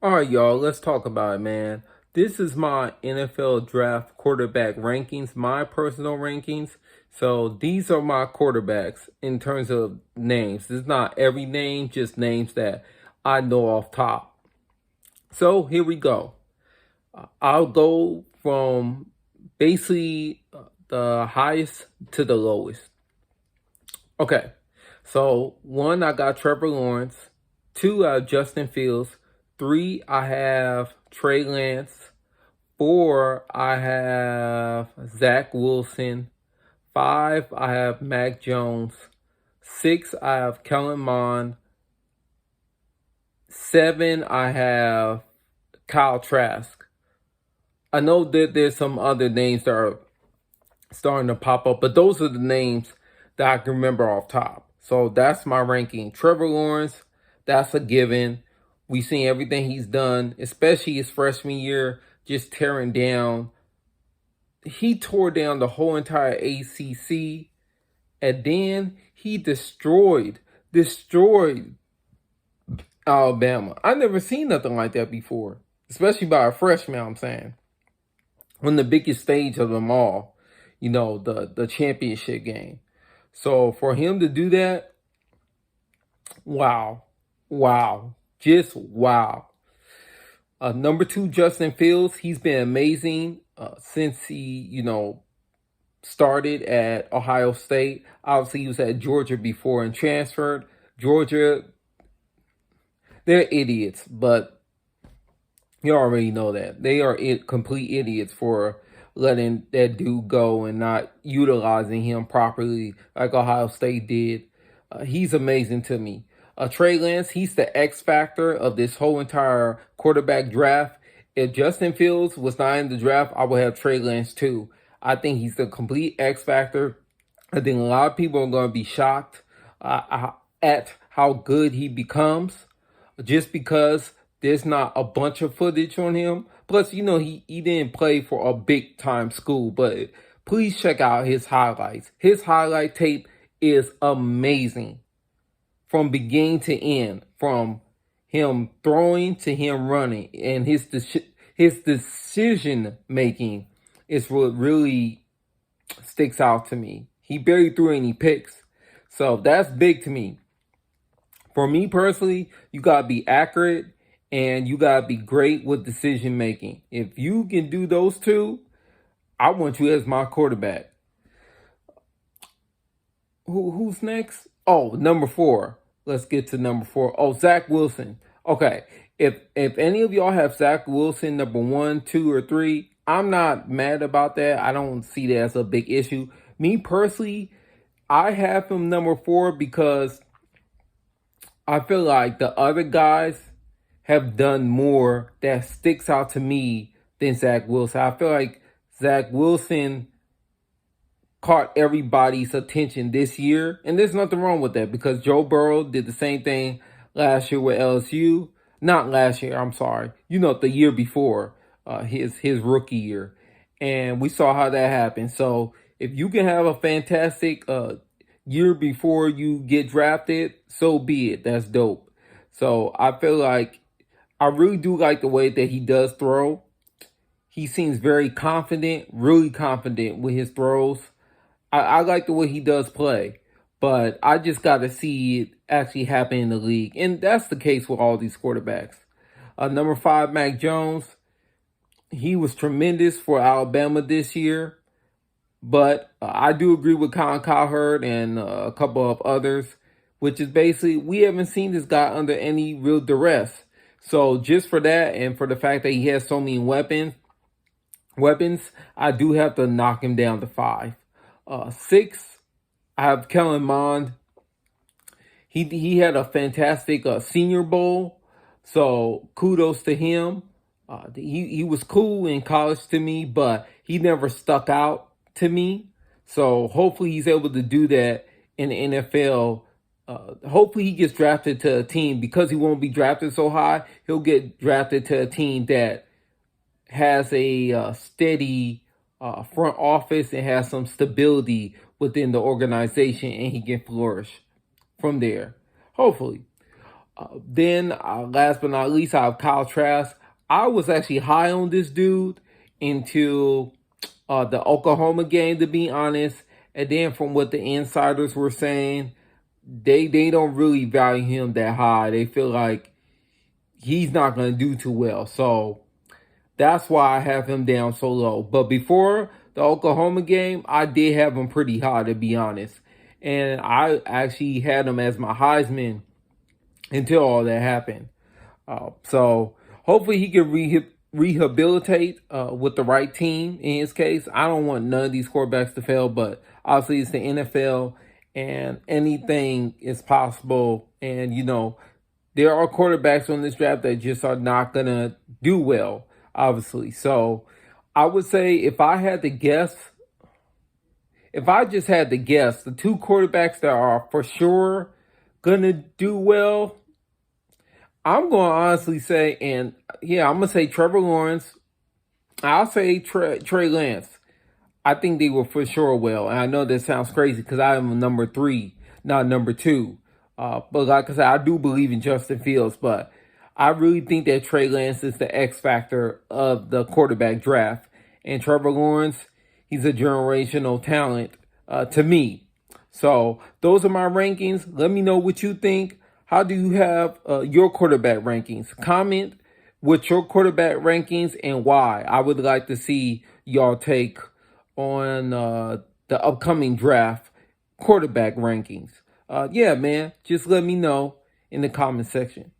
All right, y'all, let's talk about it, man. This is my NFL draft quarterback rankings, my personal rankings. So these are my quarterbacks in terms of names. This is not every name, just names that I know off top. So here we go. I'll go from basically the highest to the lowest. Okay, so one, I got Trevor Lawrence. Two, I have Justin Fields. Three, I have Trey Lance. Four, I have Zach Wilson. Five, I have Mac Jones. Six, I have Kellen Mond. Seven, I have Kyle Trask. I know that there's some other names that are starting to pop up, but those are the names that I can remember off top. So that's my ranking. Trevor Lawrence, that's a given. We've seen everything he's done, especially his freshman year, just tearing down. He tore down the whole entire ACC, and then he destroyed Alabama. I never seen nothing like that before, especially by a freshman, I'm saying. On the biggest stage of them all, the championship game. So for him to do that, wow, wow, just wow. Number two, Justin Fields, he's been amazing since he, started at Ohio State. Obviously, he was at Georgia before and transferred. Georgia, they're idiots, but you already know that. They are complete idiots for letting that dude go and not utilizing him properly like Ohio State did. He's amazing to me. Trey Lance, he's the X factor of this whole entire quarterback draft. If Justin Fields was not in the draft, I would have Trey Lance too. I think he's the complete X factor. I think a lot of people are going to be shocked at how good he becomes just because there's not a bunch of footage on him. Plus, he didn't play for a big time school, but please check out his highlights. His highlight tape is amazing from beginning to end, from him throwing to him running, and his decision making is what really sticks out to me. He barely threw any picks, so that's big to me. For me personally, you gotta be accurate and you gotta be great with decision making. If you can do those two, I want you as my quarterback. Who's next? Oh, number four. Let's get to number four. Oh, Zach Wilson. Okay. If any of y'all have Zach Wilson number 1, 2, or 3, I'm not mad about that. I don't see that as a big issue. Me personally, I have him number 4 because I feel like the other guys have done more that sticks out to me than Zach Wilson. I feel like Zach Wilson caught everybody's attention this year, and there's nothing wrong with that because Joe Burrow did the same thing last year with LSU. Not last year, I'm sorry. The year before, his rookie year, and we saw how that happened. So if you can have a fantastic year before you get drafted, so be it. That's dope. So I feel like I really do like the way that he does throw. He seems very confident, really confident with his throws. I like the way he does play, but I just got to see it actually happen in the league. And that's the case with all these quarterbacks. Number 5, Mac Jones. He was tremendous for Alabama this year. But I do agree with Colin Cowherd and a couple of others, which is basically we haven't seen this guy under any real duress. So just for that and for the fact that he has so many weapons, I do have to knock him down to 5. 6, I have Kellen Mond. He had a fantastic Senior Bowl, so kudos to him. He was cool in college to me, but he never stuck out to me. So hopefully he's able to do that in the NFL. Hopefully he gets drafted to a team because he won't be drafted so high. He'll get drafted to a team that has a steady front office and has some stability within the organization, and he can flourish from there. Hopefully. Then, last but not least, I have Kyle Trask. I was actually high on this dude until the Oklahoma game, to be honest. And then from what the insiders were saying, they don't really value him that high. They feel like he's not going to do too well. So that's why I have him down so low. But before the Oklahoma game, I did have him pretty high, to be honest. And I actually had him as my Heisman until all that happened. So hopefully he can rehabilitate with the right team in his case. I don't want none of these quarterbacks to fail, but obviously it's the NFL and anything is possible. And, there are quarterbacks on this draft that just are not going to do well, obviously. So I would say if I just had to guess, the two quarterbacks that are for sure going to do well, I'm going to honestly say, and yeah, I'm going to say Trevor Lawrence. I'll say Trey Lance. I think they were for sure well. And I know that sounds crazy because I am number 3, not number 2. But like I said, I do believe in Justin Fields. But I really think that Trey Lance is the X factor of the quarterback draft. And Trevor Lawrence, he's a generational talent to me. So those are my rankings. Let me know what you think. How do you have your quarterback rankings? Comment with your quarterback rankings and why. I would like to see y'all take on the upcoming draft quarterback rankings. Yeah, man, just let me know in the comment section.